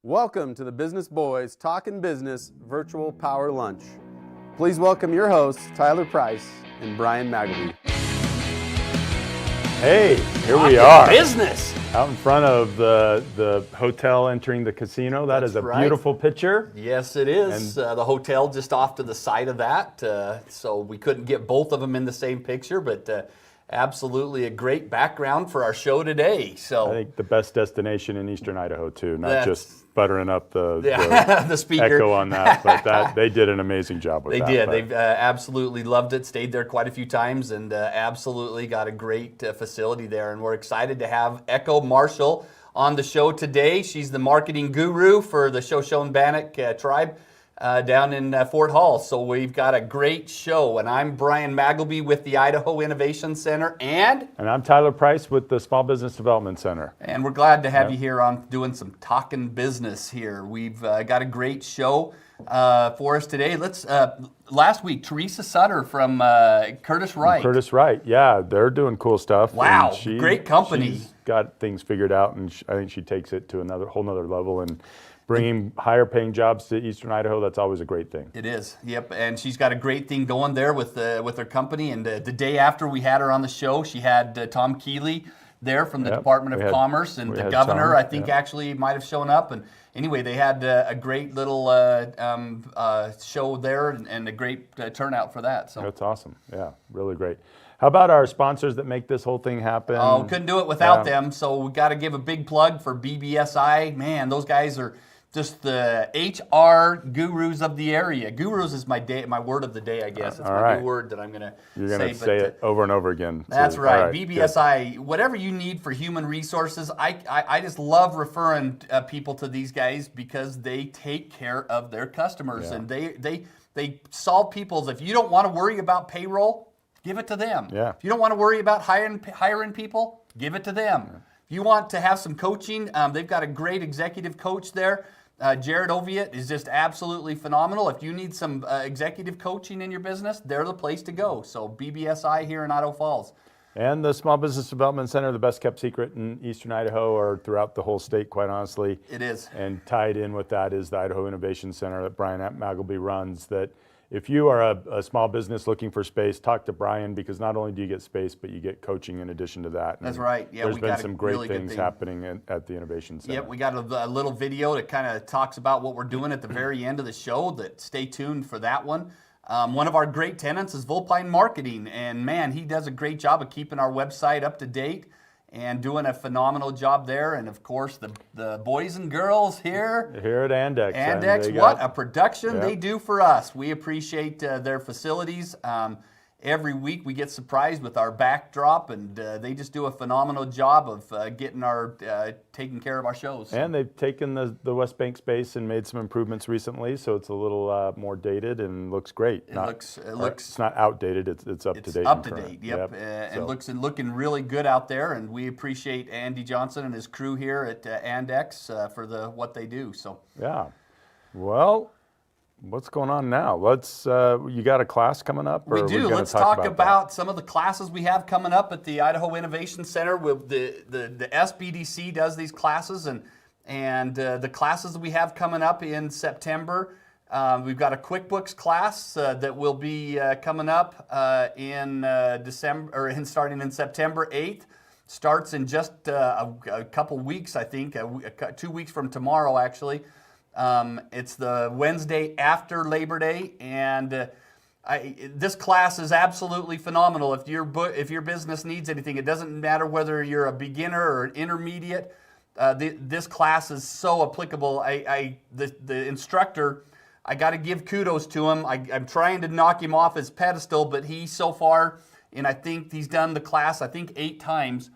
Welcome to the Business Boys Talkin-Business Virtual Power Lunch. Please welcome your hosts, Tyler Price and Brian Magleby. Hey, here we are. Business. Out in front of the hotel entering the casino. That's is a right. Beautiful picture. Yes, it is. The hotel just off to the side of that. So we couldn't get both of them in the same picture, but absolutely a great background for our show today. So I think the best destination in eastern Idaho too, not just buttering up the the speaker. echo on that, but they did an amazing job with that. They did. They've absolutely loved it, stayed there quite a few times, and absolutely got a great facility there. And we're excited to have Echo Marshall on the show today. She's the marketing guru for the Shoshone-Bannock tribe down in Fort Hall. So we've got a great show. And I'm Brian Magleby with the Idaho Innovation Center. And I'm Tyler Price with the Small Business Development Center. And we're glad to have you here on doing some talking business here. We've got a great show for us today. Let's last week, Teresa Sutter from Curtis Wright. Curtis Wright, yeah, they're doing cool stuff. Wow, great company. She's got things figured out, and I think she takes it to whole nother level. And bringing higher paying jobs to eastern Idaho, that's always a great thing. It is, yep, and she's got a great thing going there with her company. And the day after we had her on the show, she had Tom Keeley there from the Department of Commerce, and the governor, Tom, I think, actually might have shown up. And anyway, they had a great little show there and a great turnout for that. So that's awesome. Yeah, really great. How about our sponsors that make this whole thing happen? Oh, couldn't do it without them. So we got to give a big plug for BBSI. Man, those guys are just the HR gurus of the area. Gurus is my word of the day, I guess. It's my new word that I'm going to say. You're going to say it over and over again. That's right. BBSI, good. Whatever you need for human resources, I just love referring people to these guys because they take care of their customers. And they solve people's, if you don't want to worry about payroll, give it to them. Yeah. If you don't want to worry about hiring people, give it to them. Yeah. If you want to have some coaching, they've got a great executive coach there. Jared Oviatt is just absolutely phenomenal. If you need some executive coaching in your business, they're the place to go. So BBSI here in Idaho Falls. And the Small Business Development Center, the best kept secret in eastern Idaho or throughout the whole state, quite honestly. It is. And tied in with that is the Idaho Innovation Center that Brian Magleby runs. That if you are a small business looking for space, talk to Brian, because not only do you get space, but you get coaching in addition to that. That's right. Yeah, there's been some great things happening at the Innovation Center. Yep, we got a little video that kind of talks about what we're doing at the very end of the show. Stay tuned for that one. One of our great tenants is Vulpine Marketing, and man, he does a great job of keeping our website up to date and doing a phenomenal job there. And of course, the boys and girls here at Andex. Andex, what a production they do for us. We appreciate their facilities. Every week we get surprised with our backdrop, and they just do a phenomenal job of taking care of our shows. And they've taken the West Bank space and made some improvements recently, so it's a little more dated and looks great. It looks. It's not outdated. It's up to date. It's up to date. Yep. And looking really good out there. And we appreciate Andy Johnson and his crew here at Andex for what they do. So yeah. Well, what's going on now? You got a class coming up? We do. Let's talk about some of the classes we have coming up at the Idaho Innovation Center. The SBDC does these classes, and the classes that we have coming up in September. We've got a QuickBooks class that will be coming up in December, or starting in September 8th. Starts in just a couple weeks, I think, 2 weeks from tomorrow, actually. It's the Wednesday after Labor Day, and this class is absolutely phenomenal. If your business needs anything, it doesn't matter whether you're a beginner or an intermediate. This class is so applicable. The instructor, I got to give kudos to him. I'm trying to knock him off his pedestal, but he so far, and I think he's done the class 8 times.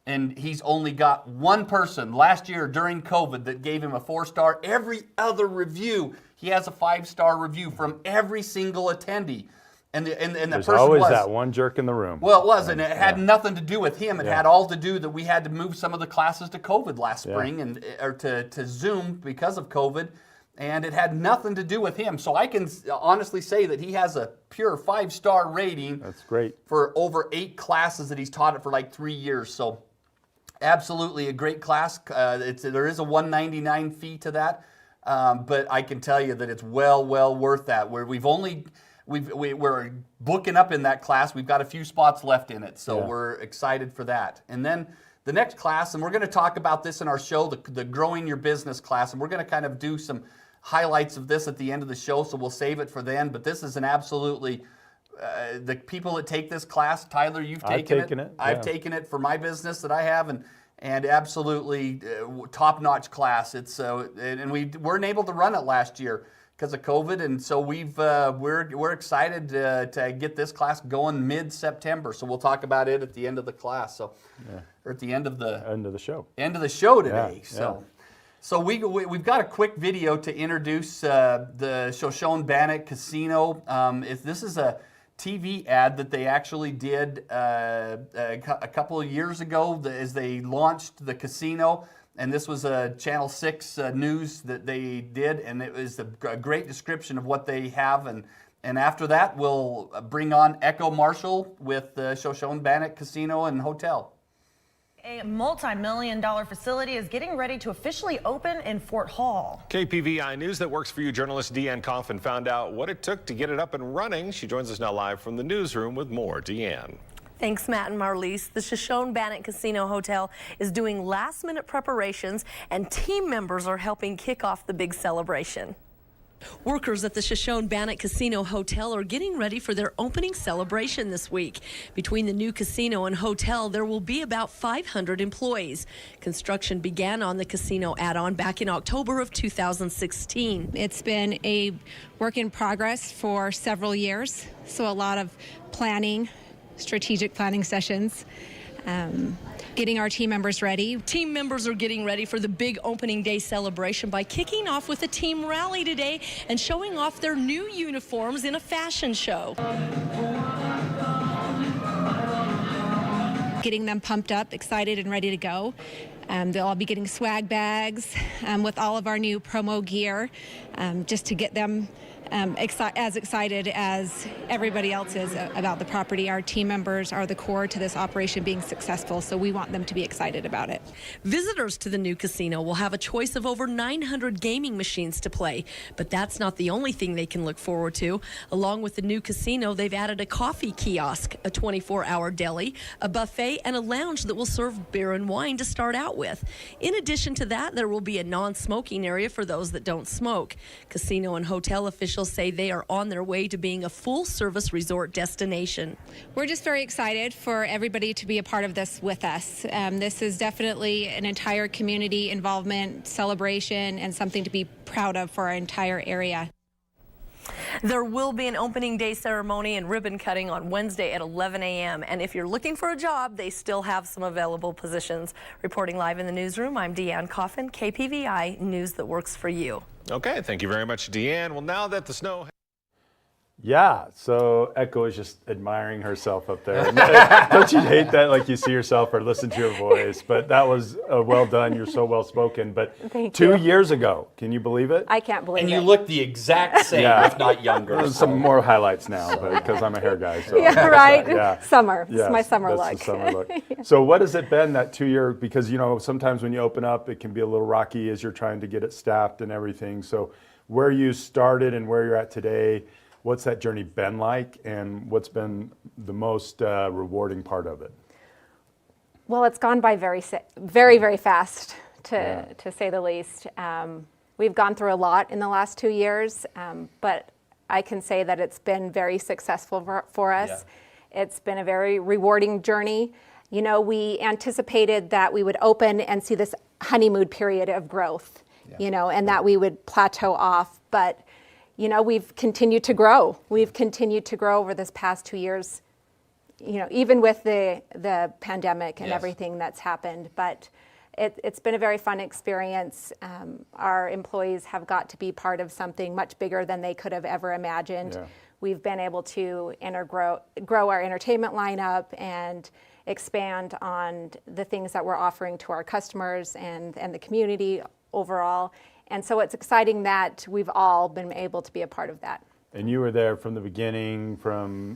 And he's only got one person last year during COVID that gave him a 4-star. Every other review, he has a 5-star review from every single attendee. And the There's person always that one jerk in the room. Well, it was, and it had nothing to do with him. It had all to do that we had to move some of the classes to COVID last spring, or to Zoom because of COVID. And it had nothing to do with him. So I can honestly say that he has a pure 5-star rating. That's great. For over 8 classes that he's taught it for 3 years. So Absolutely, a great class. There is a $199 fee to that, but I can tell you that it's well worth that. We're booking up in that class. We've got a few spots left in it, so we're excited for that. And then the next class, and we're going to talk about this in our show, the Growing Your Business class, and we're going to kind of do some highlights of this at the end of the show, so we'll save it for then. But this is an absolutely the people that take this class, Tyler, you've taken it. I've taken it for my business that I have, and absolutely top-notch class. It's and we weren't able to run it last year because of COVID, and so we're excited to get this class going mid-September. So we'll talk about it at the end of the class. So, or at the end of the show. End of the show today. Yeah. So we've got a quick video to introduce the Shoshone-Bannock Casino. This is a TV ad that they actually did a couple of years ago as they launched the casino. And this was a Channel 6 news that they did, and it was a great description of what they have. And after that, we'll bring on Echo Marshall with the Shoshone-Bannock Casino and Hotel. A multi-million-dollar facility is getting ready to officially open in Fort Hall. KPVI News that works for you journalist Deanne Coffin found out what it took to get it up and running. She joins us now live from the newsroom with more. Deanne. Thanks, Matt and Marlise. The Shoshone-Bannock Casino Hotel is doing last-minute preparations, and team members are helping kick off the big celebration. Workers at the Shoshone-Bannock Casino Hotel are getting ready for their opening celebration this week. Between the new casino and hotel, there will be about 500 employees. Construction began on the casino add-on back in October of 2016. It's been a work in progress for several years, so a lot of planning, strategic planning sessions, getting our team members ready. Team members are getting ready for the big opening day celebration by kicking off with a team rally today and showing off their new uniforms in a fashion show. Getting them pumped up, excited, and ready to go. They'll all be getting swag bags with all of our new promo gear, just to get them as excited as everybody else is about the property. Our team members are the core to this operation being successful, so we want them to be excited about it. Visitors to the new casino will have a choice of over 900 gaming machines to play, but that's not the only thing they can look forward to. Along with the new casino, they've added a coffee kiosk, a 24-hour deli, a buffet, and a lounge that will serve beer and wine to start out with. In addition to that, there will be a non-smoking area for those that don't smoke. Casino and hotel officials say they are on their way to being a full-service resort destination. We're just very excited for everybody to be a part of this with us. This is definitely an entire community involvement, celebration, and something to be proud of for our entire area. There will be an opening day ceremony and ribbon cutting on Wednesday at 11 a.m. And if you're looking for a job, they still have some available positions. Reporting live in the newsroom, I'm Deanne Coffin, KPVI News that works for you. Okay, thank you very much, Deanne. Well, now that the snow... Yeah, so Echo is just admiring herself up there. Don't you hate that, like you see yourself or listen to your voice? But that was well done. You're so well spoken. But Thank 2 you. years ago, can you believe it? I can't believe And it. you look the exact same, if not younger. There's some more highlights now, but because I'm a hair guy. So Yeah, right. Yeah. Summer. Yes, It's my summer that's look. the summer look. So what has it been that 2 year? Because sometimes when you open up, it can be a little rocky as you're trying to get it staffed and everything. So where you started and where you're at today, what's that journey been like, and what's been the most rewarding part of it? Well, it's gone by very, very fast, to say the least. We've gone through a lot in the last 2 years, but I can say that it's been very successful for us. Yeah. It's been a very rewarding journey. We anticipated that we would open and see this honeymoon period of growth, and that we would plateau off, but we've continued to grow. We've continued to grow over this past 2 years, even with the pandemic and everything that's happened. But it's been a very fun experience. Our employees have got to be part of something much bigger than they could have ever imagined. Yeah. We've been able to grow our entertainment lineup and expand on the things that we're offering to our customers and the community overall. And so it's exciting that we've all been able to be a part of that. And you were there from the beginning,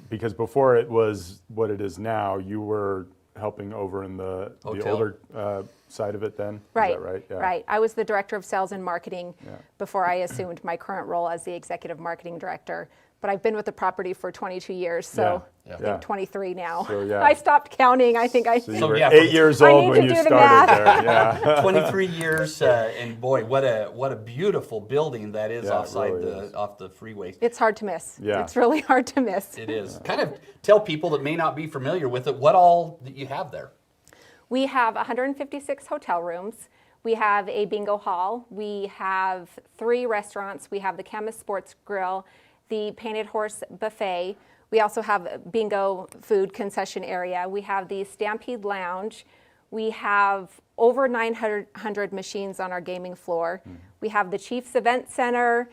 because before it was what it is now, you were helping over in the Hotel. older side of it then? Right, Is that right? Yeah. right. I was the director of sales and marketing Yeah. before I assumed my current role as the executive marketing director. But I've been with the property for 22 years, so Yeah. I Yeah. think 23 now. So, yeah. I stopped counting. I think I. So you So, were yeah, 8 years I old need when to you do the started math. there. Yeah. 23 years, and boy, what a beautiful building that is Yeah, it really is. off the freeway. It's hard to miss. Yeah. It's really hard to miss. It is. Kind of tell people that may not be familiar with it what all that you have there. We have 156 hotel rooms. We have a bingo hall. We have 3 restaurants. We have the Camas Sports Grill, the Painted Horse Buffet. We also have a bingo food concession area. We have the Stampede Lounge. We have over 900 machines on our gaming floor. We have the Chiefs Event Center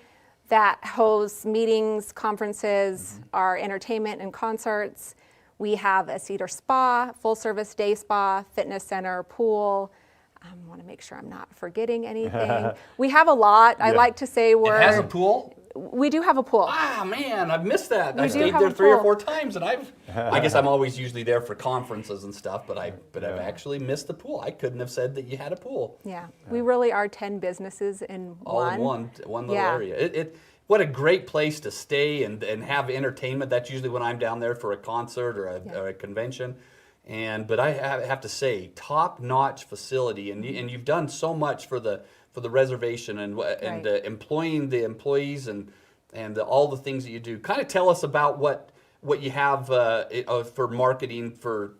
that hosts meetings, conferences, our entertainment and concerts. We have a Cedar Spa, full-service day spa, fitness center, pool. I want to make sure I'm not forgetting anything. We have a lot. I Yeah. like to say It we're. has a pool. We do have a pool. Ah, man, I've missed that. I do stayed have there a 3 or pool. 4 times, and I guess I'm always usually there for conferences and stuff, but I've actually missed the pool. I couldn't have said that you had a pool. Yeah, we really are 10 businesses in All one. in one little Yeah. area. What a great place to stay and have entertainment. That's usually when I'm down there for a concert or a convention. But I have to say, top-notch facility, and you've done so much for the reservation and Right. employing the employees and all the things that you do. Kind of tell us about what you have for marketing for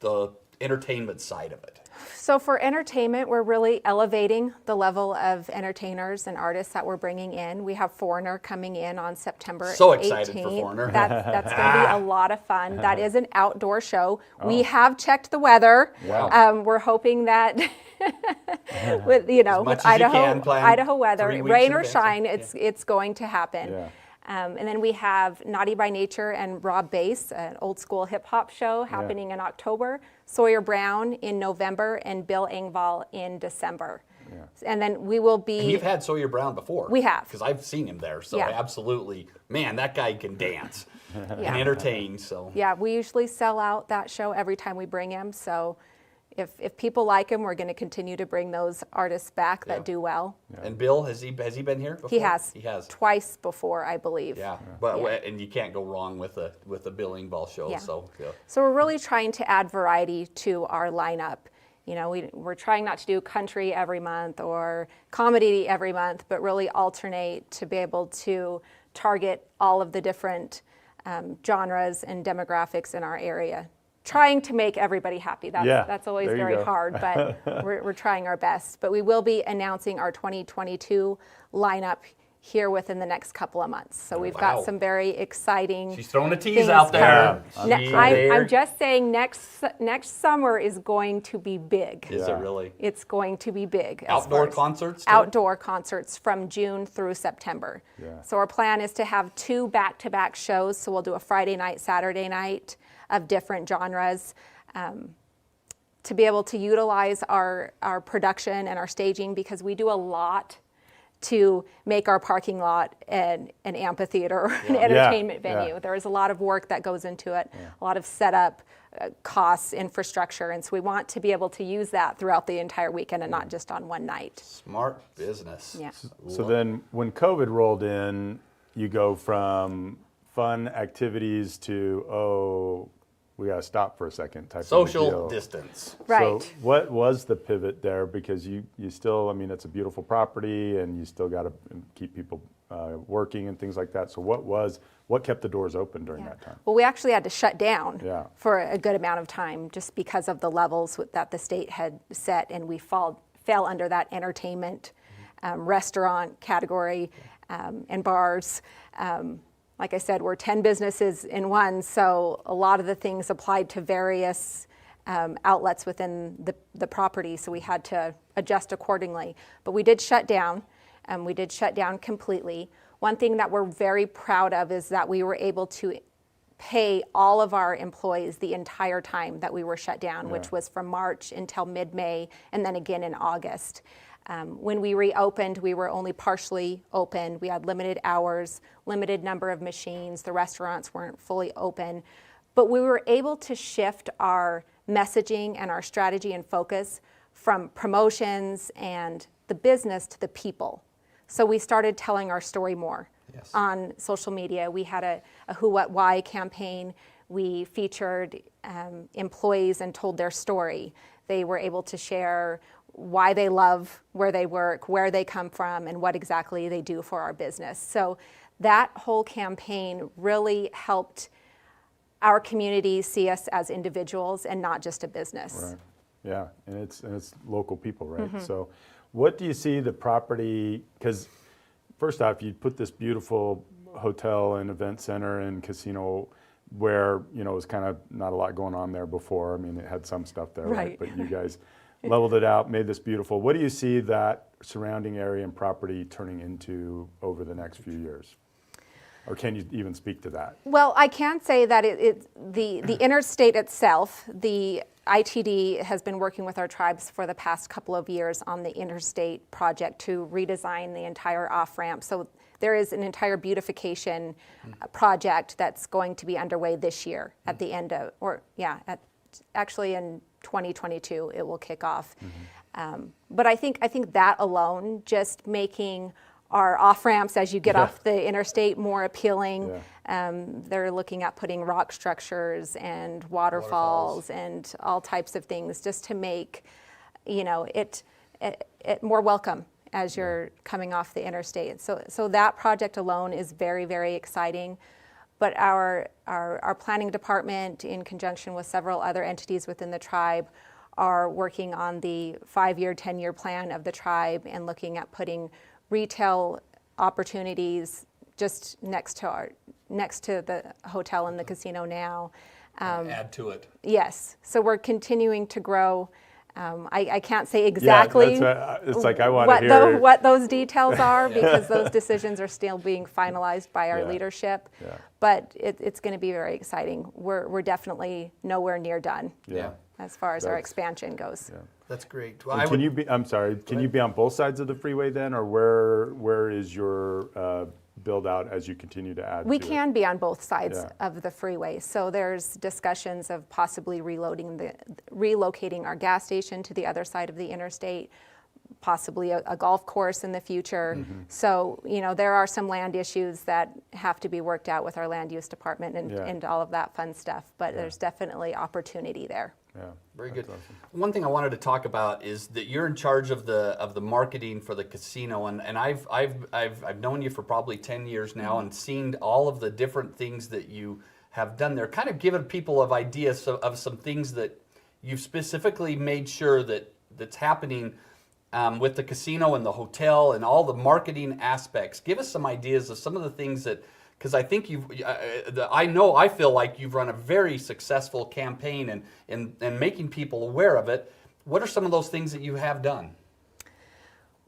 the entertainment side of it. So for entertainment, we're really elevating the level of entertainers and artists that we're bringing in. We have Foreigner coming in on September 18th. So excited for Foreigner. That's going to be a lot of fun. That is an outdoor show. We have checked the weather. Wow. We're hoping that with much with as you can, plan Idaho weather, 3 weeks rain in or advance. shine, Yeah. it's going to happen. Yeah. And then we have Naughty by Nature and Rob Bass, an old school hip hop show happening in October, Sawyer Brown in November, and Bill Engvall in December. Yeah. And then we will be. And you've had Sawyer Brown before. We have. Because I've seen him there. So Yeah. absolutely, man, that guy can dance and Yeah. entertain. So Yeah, we usually sell out that show every time we bring him. So if people like him, we're going to continue to bring those artists back that Yeah. do well. And Bill, has he been here before? He has. He has. Twice before, I believe. Yeah. But Yeah. and you can't go wrong with the Bill Engvall show. Yeah. So yeah. So we're really trying to add variety to our lineup. You know, we're trying not to do country every month or comedy every month, but really alternate to be able to target all of the different genres and demographics in our area. Trying to make everybody happy. That's always there you very go. hard, but we're trying our best. But we will be announcing our 2022 lineup here within the next couple of months. So we've Wow. got some very exciting. She's throwing a tease things out there. coming. She's I'm there. just saying next summer is going to be big. Is it really? It's going to be big. as Outdoor far as- concerts, too? Outdoor concerts from June through September. Yeah. So our plan is to have 2 back-to-back shows. So we'll do a Friday night, Saturday night of different genres. To be able to utilize our production and our staging, because we do a lot to make our parking lot an amphitheater or an entertainment venue. Yeah. There is a lot of work that goes into it, a lot of setup costs, infrastructure, and so we want to be able to use that throughout the entire weekend and not just on one night. Smart business. Yeah. So then when COVID rolled in, you go from fun activities to, we got to stop for a second type of Social deal. distance. Right. So what was the pivot there? Because you still, I mean, it's a beautiful property and you still got to keep people working and things like that. So what kept the doors open during that time? Well, we actually had to shut down Yeah. for a good amount of time just because of the levels that the state had set, and we fell under that entertainment, restaurant category, and bars. Like I said, we're 10 businesses in one, so a lot of the things applied to various outlets within the property, so we had to adjust accordingly. But we did shut down, and we did shut down completely. One thing that we're very proud of is that we were able to pay all of our employees the entire time that we were shut down, which was from March until mid-May, and then again in August. When we reopened, we were only partially open. We had limited hours, limited number of machines. The restaurants weren't fully open. But we were able to shift our messaging and our strategy and focus from promotions and the business to the people. So we started telling our story more on social media. We had a Who, What, Why campaign. We featured employees and told their story. They were able to share why they love where they work, where they come from, and what exactly they do for our business. So that whole campaign really helped our community see us as individuals and not just a business. Right. Yeah, and it's local people, right? So what do you see the property, because first off, you put this beautiful hotel and event center and casino where, you know, it was kind of not a lot going on there before. I mean, it had some stuff there, right? But you guys leveled it out, made this beautiful. What do you see that surrounding area and property turning into over the next few years? Or can you even speak to that? Well, I can say that the interstate itself, the ITD has been working with our tribes for the past couple of years on the interstate project to redesign the entire off-ramp. So there is an entire beautification project that's going to be underway this year at the end of, actually in 2022 it will kick off. But I think that alone, just making our off-ramps as you get off the interstate more appealing. They're looking at putting rock structures and waterfalls and all types of things just to make, you know, it more welcome as you're coming off the interstate. So that project alone is very, very exciting. But our planning department, in conjunction with several other entities within the tribe, are working on the 5-year, 10-year plan of the tribe and looking at putting retail opportunities just next to the hotel and the casino now. Add to it. Yes. So we're continuing to grow. I can't say exactly it's like I want to hear what those details are because those decisions are still being finalized by our leadership. But it's going to be very exciting. We're definitely nowhere near done as far as our expansion goes. That's great. Well, can you be on both sides of the freeway then, or where is your build out as you continue to add? We can be on both sides of the freeway. So there's discussions of possibly relocating our gas station to the other side of the interstate, possibly a golf course in the future. So, you know, there are some land issues that have to be worked out with our land use department and all of that fun stuff, but there's definitely opportunity there. Very good. Awesome. One thing I wanted to talk about is that you're in charge of the marketing for the casino, and I've known you for probably 10 years now and seen all of the different things that you have done there. Kind of given people of ideas of some things that you've specifically made sure that's happening with the casino and the hotel and all the marketing aspects. Give us some ideas of some of the things that. Because I think I feel like you've run a very successful campaign and making people aware of it. What are some of those things that you have done?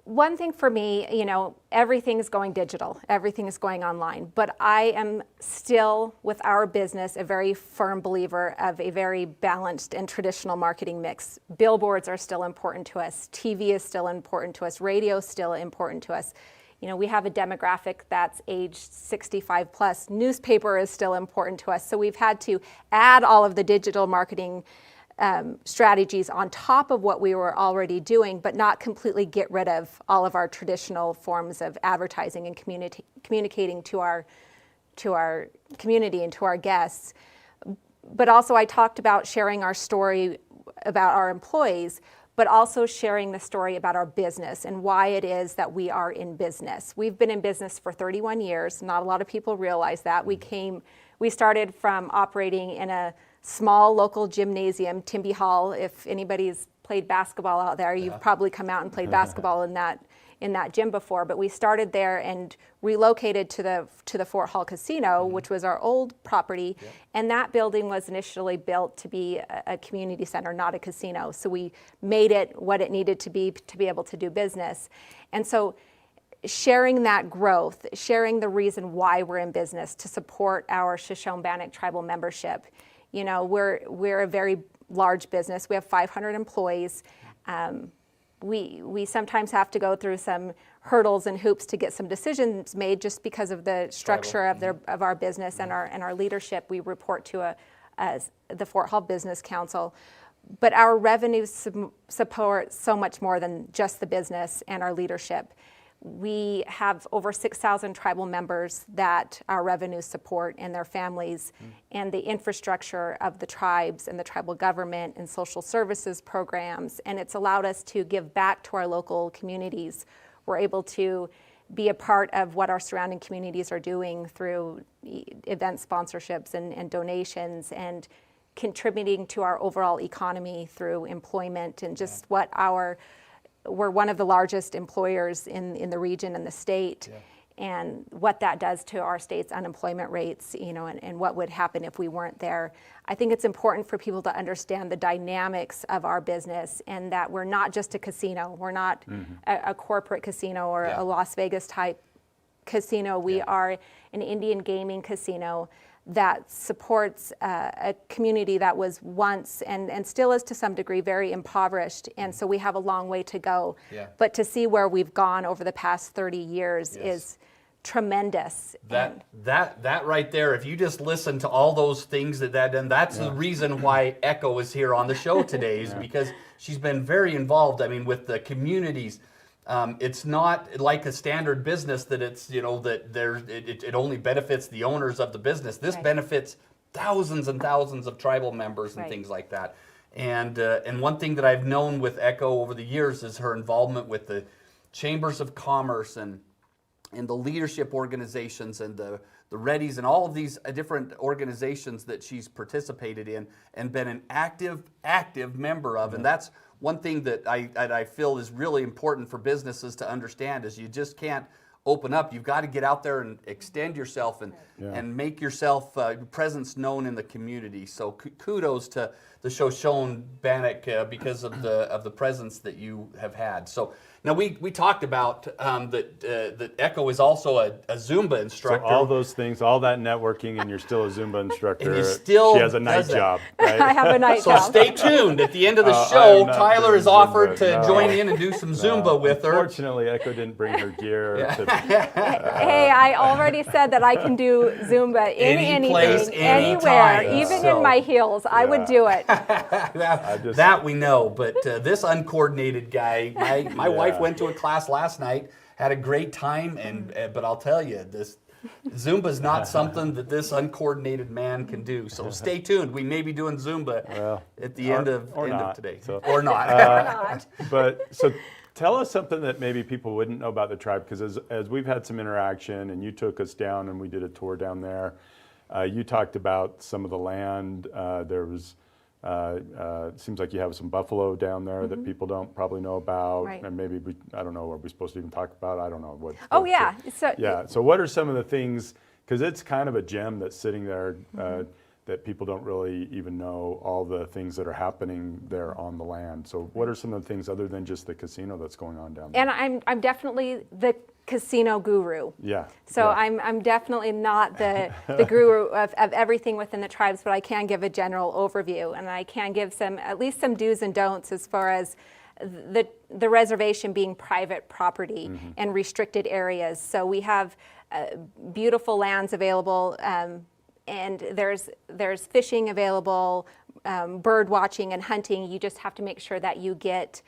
One thing for me, you know, everything's going digital, everything is going online, but I am still, with our business, a very firm believer of a very balanced and traditional marketing mix. Billboards are still important to us, TV is still important to us, radio is still important to us. You know, we have a demographic that's age 65 plus. Newspaper is still important to us. So we've had to add all of the digital marketing strategies on top of what we were already doing, but not completely get rid of all of our traditional forms of advertising and communicating to our community and to our guests. But also I talked about sharing our story about our employees, but also sharing the story about our business and why it is that we are in business. We've been in business for 31 years. Not a lot of people realize that. We started from operating in a small local gymnasium, Timby Hall. If anybody's played basketball out there, you've probably come out and played basketball in that gym before. But we started there and relocated to the Fort Hall Casino, which was our old property. And that building was initially built to be a community center, not a casino. So we made it what it needed to be able to do business. And so sharing that growth, sharing the reason why we're in business to support our Shoshone-Bannock tribal membership. You know, we're a very large business. We have 500 employees. We sometimes have to go through some hurdles and hoops to get some decisions made just because of the structure of our business and our leadership. We report to the Fort Hall Business Council. but our revenues support so much more than just the business and our leadership. We have over 6,000 tribal members that our revenues support and their families, and the infrastructure of the tribes and the tribal government and social services programs, and it's allowed us to give back to our local communities. We're able to be a part of what our surrounding communities are doing through event sponsorships and donations, and contributing to our overall economy through employment and just what we're one of the largest employers in the region and the state, and what that does to our state's unemployment rates, and what would happen if we weren't there. I think it's important for people to understand the dynamics of our business, and that we're not just a casino. We're not a corporate casino or a Las Vegas type casino. We are an Indian gaming casino that supports a community that was once and still is to some degree very impoverished, and so we have a long way to go. But to see where we've gone over the past 30 years is tremendous. That right there, if you just listen to all those things and that's the reason why Echo is here on the show today, is because she's been very involved, with the communities. It's not like a standard business that it's, it only benefits the owners of the business. This benefits thousands and thousands of tribal members and things like that. And one thing that I've known with Echo over the years is her involvement with the chambers of commerce and the leadership organizations and the Readies and all of these different organizations that she's participated in and been an active member of. And that's one thing that I feel is really important for businesses to understand, is you just can't open up. You've got to get out there and extend yourself and make yourself presence known in the community. So kudos to the Shoshone-Bannock because of the presence that you have had. So now we talked about that Echo is also a Zumba instructor. So all those things, all that networking, and you're still a Zumba instructor. And she has a night job, right? I have a night job. So stay tuned. At the end of the show, Tyler has offered to join in and do some Zumba with her. Unfortunately, Echo didn't bring her gear. Hey, I already said that I can do Zumba in Any place, anywhere, anytime. even in my heels. I would do it. That we know, but this uncoordinated guy, my wife went to a class last night, had a great time, but I'll tell you, this Zumba's not something that this uncoordinated man can do. So stay tuned. We may be doing Zumba at the end of today. So, or not. But so tell us something that maybe people wouldn't know about the tribe, because as we've had some interaction and you took us down and we did a tour down there, you talked about some of the land. There was seems like you have some buffalo down there that people don't probably know about, and maybe I don't know, are we supposed to even talk about? I don't know what. Oh yeah. So what are some of the things? Because it's kind of a gem that's sitting there that people don't really even know all the things that are happening there on the land. So what are some of the things other than just the casino that's going on down there? And I'm definitely the casino guru. So I'm definitely not the guru of everything within the tribes, but I can give a general overview, and I can give at least some do's and don'ts as far as the reservation being private property and restricted areas. So we have beautiful lands available, and there's fishing available, bird watching and hunting. You just have to make sure that you get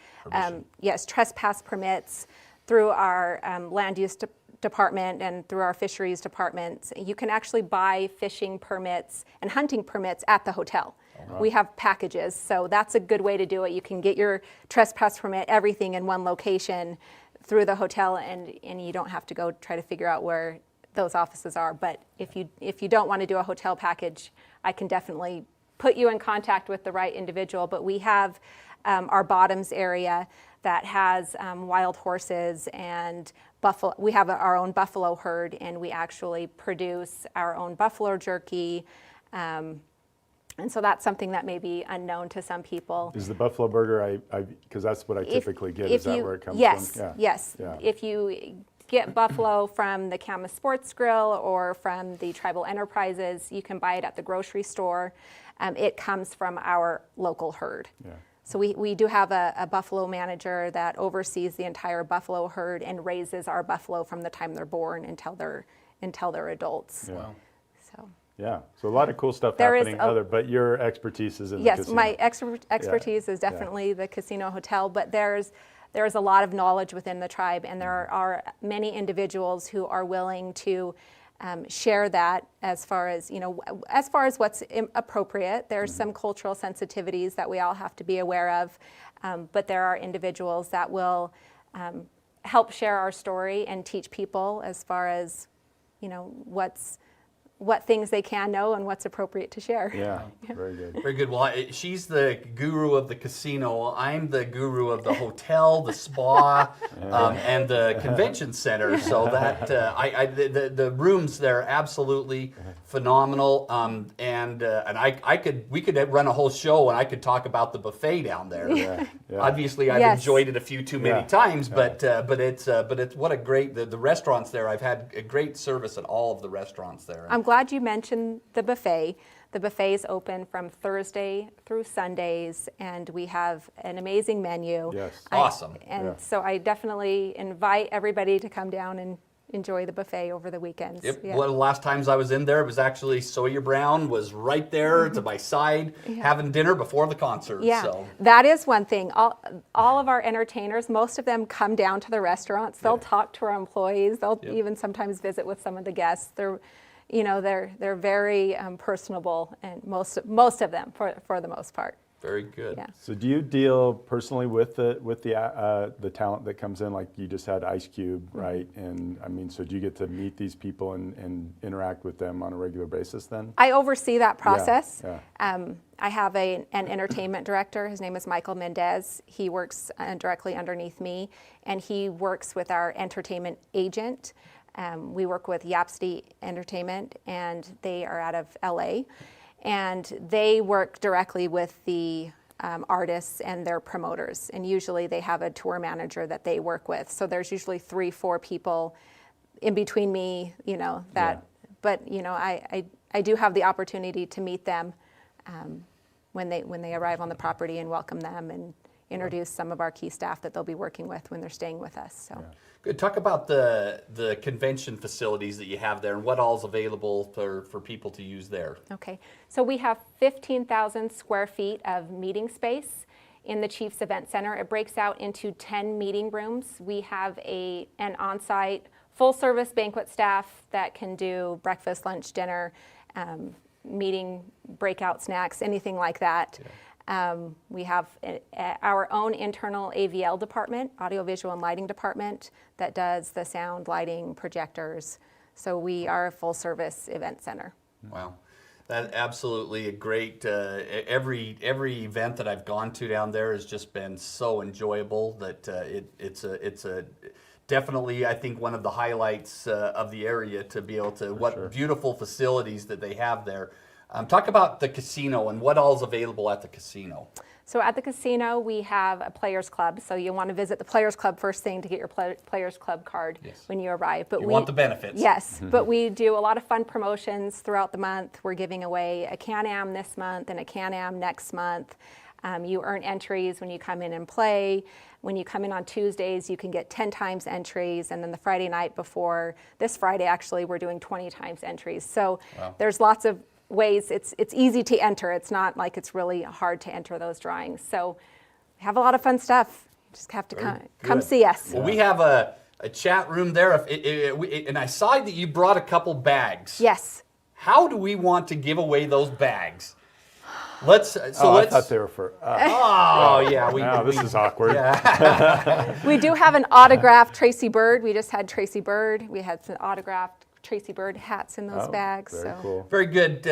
trespass permits through our land use department and through our fisheries department. You can actually buy fishing permits and hunting permits at the hotel. We have packages, so that's a good way to do it. You can get your trespass permit, everything in one location through the hotel, and you don't have to go try to figure out where those offices are. But if you don't want to do a hotel package, I can definitely put you in contact with the right individual. But we have our bottoms area that has wild horses and buffalo. We have our own buffalo herd, and we actually produce our own buffalo jerky. And so that's something that may be unknown to some people. Is the buffalo burger, because that's what I typically get, is that where it comes from? Yes. If you get buffalo from the Camas Sports Grill or from the Tribal Enterprises, you can buy it at the grocery store. It comes from our local herd. So we do have a buffalo manager that oversees the entire buffalo herd and raises our buffalo from the time they're born until they're adults. Wow. So Yeah, so a lot of cool stuff There is happening. But your expertise is in the casino. my expertise is definitely the casino hotel, but there's a lot of knowledge within the tribe, and there are many individuals who are willing to share that as far as what's appropriate. There's some cultural sensitivities that we all have to be aware of, but there are individuals that will help share our story and teach people as far as what things they can know and what's appropriate to share. Yeah, very good. Very good. Well, she's the guru of the casino. I'm the guru of the hotel, the spa, and the convention center. So that the rooms there are absolutely phenomenal. We could run a whole show, and I could talk about the buffet down there. Yeah. Obviously, I've enjoyed it a few too many times, but it's what a great the restaurants there. I've had a great service at all of the restaurants there. I'm glad you mentioned the buffet. The buffet is open from Thursday through Sundays, and we have an amazing menu. Yes. Awesome. So I definitely invite everybody to come down and enjoy the buffet over the weekends. Yep. Yeah. One of the last times I was in there, it was actually Sawyer Brown was right there to my side having dinner before the concert. Yeah, So. that is one thing. All of our entertainers, most of them come down to the restaurants. They'll talk to our employees. They'll even sometimes visit with some of the guests. They're very personable, and most of them for the most part. Very good. Yeah. So do you deal personally with the talent that comes in? Like you just had Ice Cube, right? And I mean, so do you get to meet these people and interact with them on a regular basis then? I oversee that process. Yeah. I have an entertainment director. His name is Michael Mendez. He works directly underneath me, and he works with our entertainment agent. We work with Yapsty Entertainment, and they are out of LA. And they work directly with the artists and their promoters. And usually they have a tour manager that they work with. So there's usually 3-4 people in between me, but I do have the opportunity to meet them when they arrive on the property and welcome them and introduce some of our key staff that they'll be working with when they're staying with us. So. Yeah. Good. Talk about the convention facilities that you have there and what all's available for people to use there. Okay, so we have 15,000 square feet of meeting space in the Chiefs Event Center. It breaks out into 10 meeting rooms. We have an on-site full-service banquet staff that can do breakfast, lunch, dinner, meeting, breakout snacks, anything like that. Yeah. We have our own internal AVL department, audiovisual and lighting department, that does the sound, lighting, projectors. So we are a full-service event center. Wow. That's absolutely a great, every event that I've gone to down there has just been so enjoyable that it's definitely, I think, one of the highlights of the area to be able to, what beautiful facilities that they have there. Talk about the casino and what all is available at the casino. So at the casino, we have a Players Club. So you want to visit the Players Club first thing to get your Players Club card when you arrive. But you want the benefits. Yes, but we do a lot of fun promotions throughout the month. We're giving away a Can-Am this month and a Can-Am next month. You earn entries when you come in and play. When you come in on Tuesdays, you can get 10 times entries. And then the Friday night before, this Friday actually, we're doing 20 times entries. So there's lots of ways. It's easy to enter. It's not like it's really hard to enter those drawings. So we have a lot of fun stuff. You just have to come see us. Well, we have a chat room there. And I saw that you brought a couple bags. Yes. How do we want to give away those bags? I thought they were for this is awkward. Yeah. We do have an autographed Tracy Bird. We just had Tracy Bird. We had some autographed Tracy Bird hats in those bags. Very cool. Very good.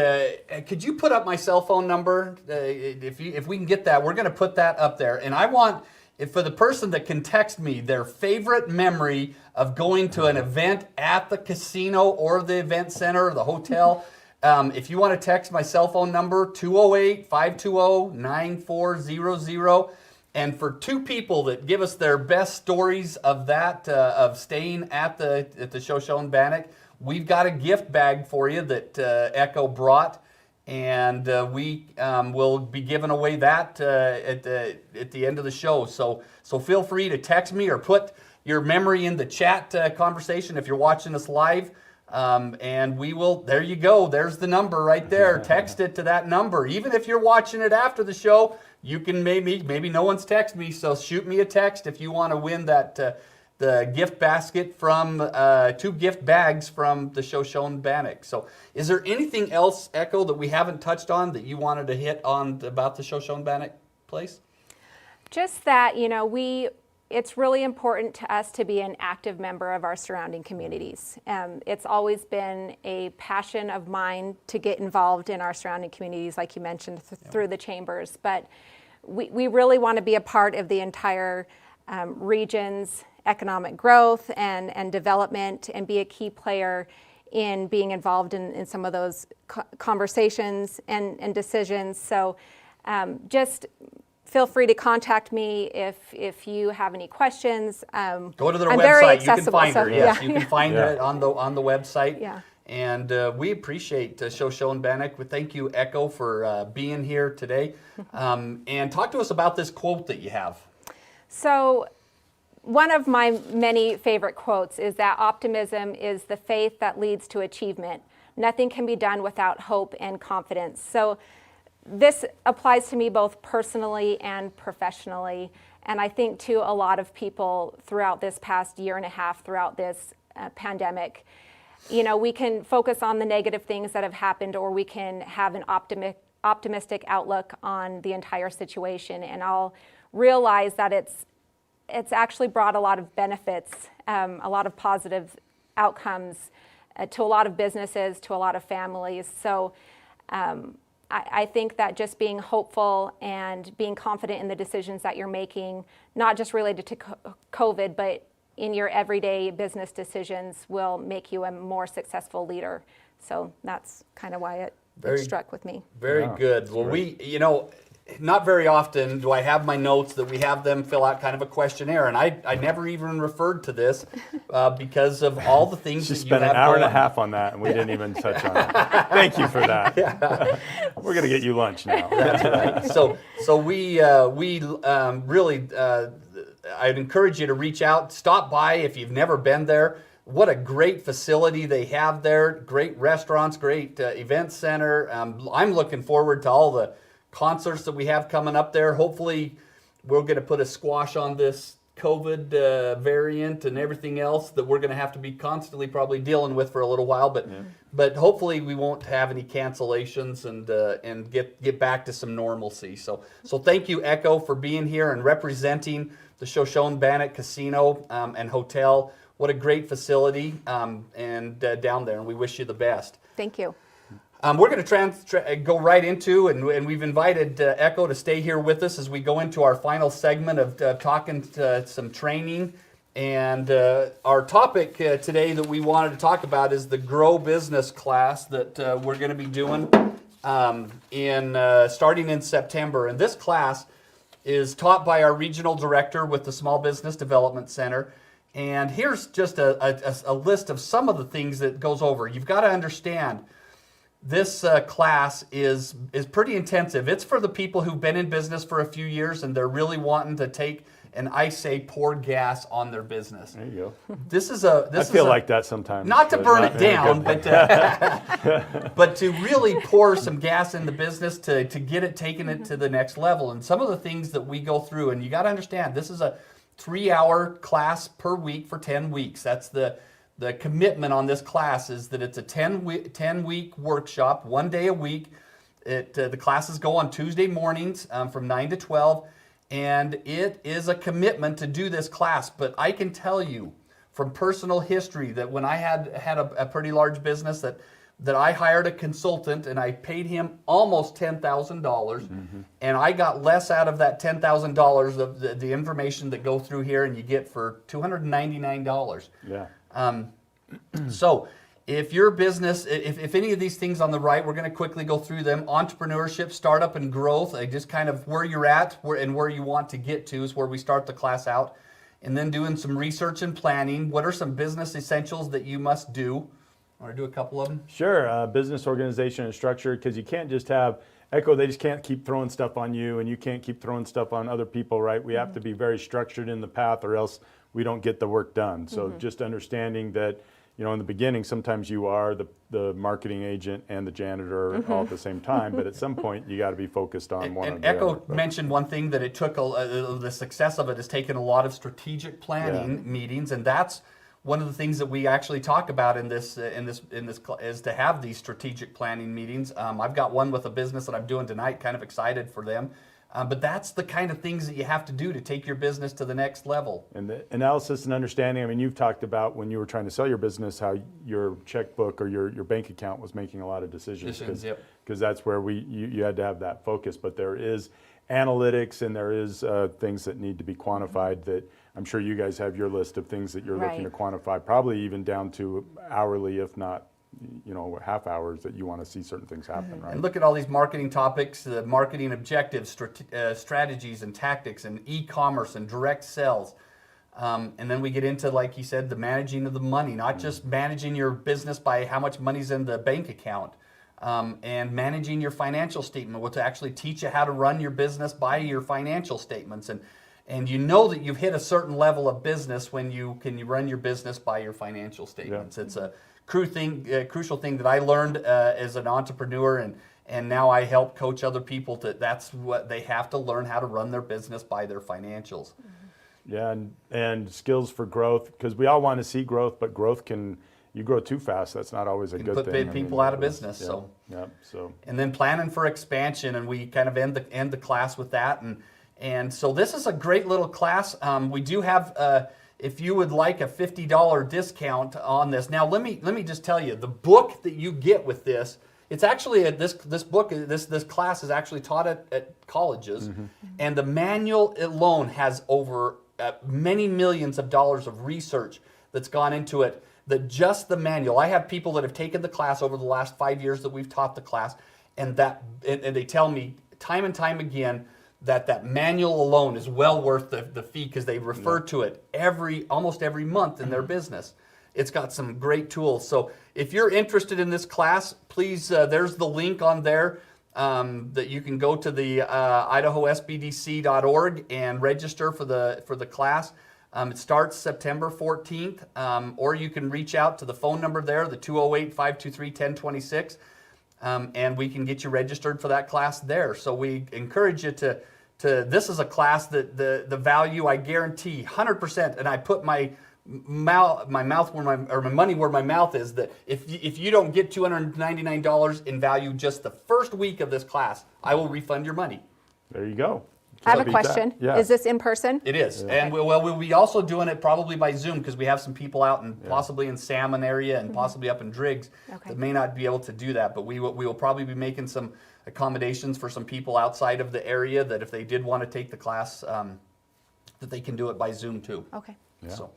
Could you put up my cell phone number? If we can get that, we're going to put that up there. And I want, for the person that can text me their favorite memory of going to an event at the casino or the event center or the hotel, if you want to text my cell phone number, 208-520-9400. And for 2 people that give us their best stories of that, of staying at the Shoshone-Bannock, we've got a gift bag for you that Echo brought, and we will be giving away that at the end of the show. So feel free to text me or put your memory in the chat conversation if you're watching us live. And we will, there you go. There's the number right there. Text it to that number. Even if you're watching it after the show, you can maybe no one's texted me, so shoot me a text if you want to win that the gift basket from 2 gift bags from the Shoshone-Bannock. So is there anything else, Echo, that we haven't touched on that you wanted to hit on about the Shoshone-Bannock place? Just that, it's really important to us to be an active member of our surrounding communities. It's always been a passion of mine to get involved in our surrounding communities, like you mentioned, through the chambers. But we really want to be a part of the entire region's economic growth and development, and be a key player in being involved in some of those conversations and decisions. So just feel free to contact me if you have any questions. Go to their I'm website. very You can accessible, find her. so, Yes, yeah. you can find it on the website. Yeah. And we appreciate Shoshone-Bannock. We thank you, Echo, for being here today. And talk to us about this quote that you have. So one of my many favorite quotes is that optimism is the faith that leads to achievement. Nothing can be done without hope and confidence. So this applies to me both personally and professionally. And I think to a lot of people throughout this past year and a half, throughout this pandemic, we can focus on the negative things that have happened, or we can have an optimistic outlook on the entire situation. And I'll realize that it's actually brought a lot of benefits, a lot of positive outcomes to a lot of businesses, to a lot of families. So I think that just being hopeful and being confident in the decisions that you're making, not just related to COVID, but in your everyday business decisions, will make you a more successful leader. So that's kind of why it struck with me. Very good. Well, not very often do I have my notes that we have them fill out kind of a questionnaire, and I never even referred to this because of all the things that you have spent an hour and a going. half on that, and we didn't even touch on it. Thank you for that. We're going to get you lunch now. That's right. So we really, I'd encourage you to reach out, stop by if you've never been there. What a great facility they have there. Great restaurants, great event center. I'm looking forward to all the concerts that we have coming up there. Hopefully we're going to put a squash on this COVID variant and everything else that we're going to have to be constantly probably dealing with for a little while. But hopefully we won't have any cancellations and get back to some normalcy. So thank you, Echo, for being here and representing the Shoshone-Bannock Casino and Hotel. What a great facility and down there, and we wish you the best. Thank you. We're going to go right into, and we've invited Echo to stay here with us as we go into our final segment of talking some training. And our topic today that we wanted to talk about is the Grow Business class that we're going to be doing starting in September. And this class is taught by our regional director with the Small Business Development Center. And here's just a list of some of the things that goes over. You've got to understand, this class is pretty intensive. It's for the people who've been in business for a few years and they're really wanting to take, and I say pour gas on their business. There you go. I feel like that sometimes. Not to burn it down, but to really pour some gas in the business to get it, taking it to the next level. And some of the things that we go through, and you got to understand, this is a 3-hour class per week for 10 weeks. That's the commitment on this class, is that it's a 10-week workshop, 1 day a week. The classes go on Tuesday mornings from 9 to 12, and it is a commitment to do this class. But I can tell you from personal history that when I had a pretty large business that I hired a consultant and I paid him almost $10,000, and I got less out of that $10,000 of the information that go through here, and you get for $299. Yeah. So if your business, if any of these things on the right, we're going to quickly go through them. Entrepreneurship, startup, and growth, just kind of where you're at and where you want to get to is where we start the class out. And then doing some research and planning. What are some business essentials that you must do? Want to do a couple of them? Sure. Business organization and structure, because you can't just have Echo, they just can't keep throwing stuff on you, and you can't keep throwing stuff on other people, right? We have to be very structured in the path, or else we don't get the work done. So just understanding that you know, in the beginning, sometimes you are the marketing agent and the janitor all at the same time, but at some point you got to be focused on one or And the Echo other. But mentioned one thing that it took, the success of it has taken a lot of strategic planning meetings, and that's one of the things that we actually talk about in this is to have these strategic planning meetings. I've got one with a business that I'm doing tonight, kind of excited for them. But that's the kind of things that you have to do to take your business to the next level. And the analysis and understanding, I mean, you've talked about when you were trying to sell your business, how your checkbook or your bank account was making a lot of decisions. Because that's where you had to have that focus. But there is analytics and there is things that need to be quantified that I'm sure you guys have your list of things that you're looking to quantify, probably even down to hourly, if not, you know, half hours that you want to see certain things happen, right? And look at all these marketing topics, the marketing objectives, strategies and tactics, and e-commerce and direct sales. And then we get into, like you said, the managing of the money, not just managing your business by how much money's in the bank account, and managing your financial statement, which will actually teach you how to run your business by your financial statements. And you know that you've hit a certain level of business when you run your business by your financial statements. It's a crucial thing that I learned as an entrepreneur, and now I help coach other people that's what they have to learn, how to run their business by their financials. Yeah, and skills for growth, because we all want to see growth, but growth you grow too fast, that's not always a good thing. Put people out of business. And then planning for expansion, and we kind of end the class with that. And so this is a great little class. We do have, if you would like a $50 discount on this. Now let me just tell you, the book that you get with this, it's actually this class is actually taught at colleges, and the manual alone has over many millions of dollars of research that's gone into it. That just the manual. I have people that have taken the class over the last 5 years that we've taught the class, and they tell me time and time again that manual alone is well worth the fee, because they refer to it almost every month in their business. It's got some great tools. So if you're interested in this class, please, there's the link on there that you can go to the idahosbdc.org and register for the class. It starts September 14th, or you can reach out to the phone number there, the 208-523-1026, and we can get you registered for that class there. So we encourage you to this is a class that the value, I guarantee 100%, and I put my money where my mouth is, that if you don't get $299 in value just the first week of this class, I will refund your money. There you go. I have a question. Yeah. Is this in person? It is. Yeah. And we'll be also doing it probably by Zoom, because we have some people out in possibly in Salmon area and possibly up in Driggs that may not be able to do that. But we will probably be making some accommodations for some people outside of the area, that if they did want to take the class, that they can do it by Zoom too. Okay. Yeah. So,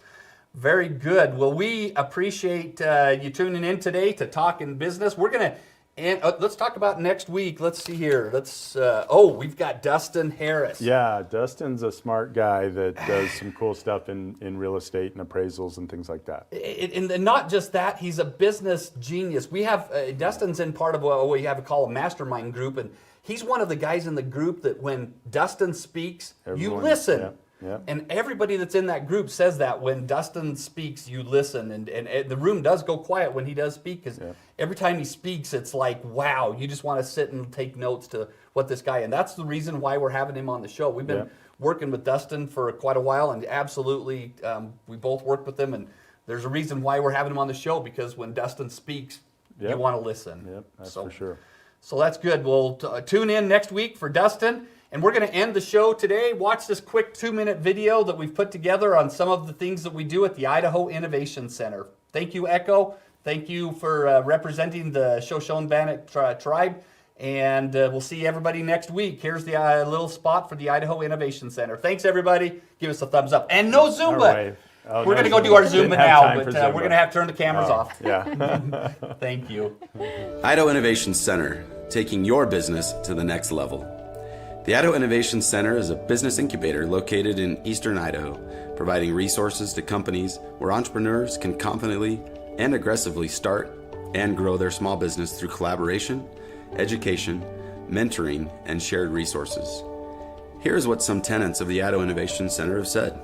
very good. Well, we appreciate you tuning in today to Talkin' Business. We're going to let's talk about next week. Let's see here. We've got Dustin Harris. Yeah, Dustin's a smart guy that does some cool stuff in real estate and appraisals and things like that. And not just that, he's a business genius. We have, Dustin's in part of what we have called a mastermind group, and he's one of the guys in the group that when Dustin speaks, you listen. Yeah. Yeah. And everybody that's in that group says that when Dustin speaks, you listen. And the room does go quiet when he does speak, because every time he speaks, it's like, wow, you just want to sit and take notes to what this guy, and that's the reason why we're having him on the show. We've been working with Dustin for quite a while, and absolutely, we both worked with him, and there's a reason why we're having him on the show, because when Dustin speaks, you want to listen. Yep, that's for sure. So that's good. We'll tune in next week for Dustin. And we're going to end the show today. Watch this quick 2-minute video that we've put together on some of the things that we do at the Idaho Innovation Center. Thank you, Echo. Thank you for representing the Shoshone-Bannock tribe. And we'll see everybody next week. Here's the little spot for the Idaho Innovation Center. Thanks, everybody. Give us a thumbs up. And no Zumba. Right. Oh, we're going to go do our Zumba now, but we're going to have to turn the cameras off. Yeah. Thank you. Idaho Innovation Center, taking your business to the next level. The Idaho Innovation Center is a business incubator located in eastern Idaho, providing resources to companies where entrepreneurs can confidently and aggressively start and grow their small business through collaboration, education, mentoring, and shared resources. Here's what some tenants of the Idaho Innovation Center have said.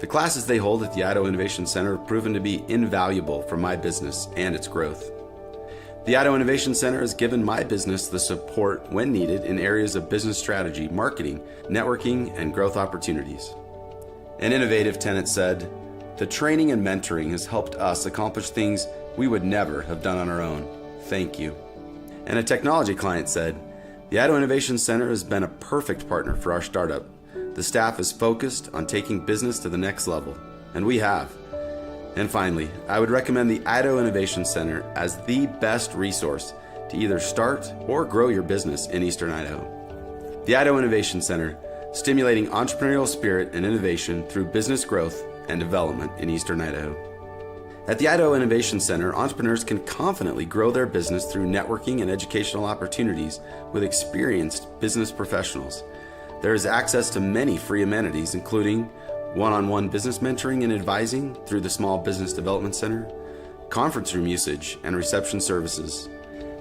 The classes they hold at the Idaho Innovation Center have proven to be invaluable for my business and its growth. The Idaho Innovation Center has given my business the support when needed in areas of business strategy, marketing, networking, and growth opportunities. An innovative tenant said, "The training and mentoring has helped us accomplish things we would never have done on our own. Thank you." And a technology client said, "The Idaho Innovation Center has been a perfect partner for our startup. The staff is focused on taking business to the next level, and we have." And finally, I would recommend the Idaho Innovation Center as the best resource to either start or grow your business in Eastern Idaho. The Idaho Innovation Center, stimulating entrepreneurial spirit and innovation through business growth and development in Eastern Idaho. At the Idaho Innovation Center, entrepreneurs can confidently grow their business through networking and educational opportunities with experienced business professionals. There is access to many free amenities, including one-on-one business mentoring and advising through the Small Business Development Center, conference room usage, and reception services.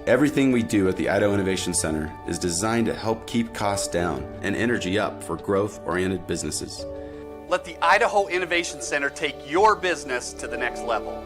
Everything we do at the Idaho Innovation Center is designed to help keep costs down and energy up for growth-oriented businesses. Let the Idaho Innovation Center take your business to the next level.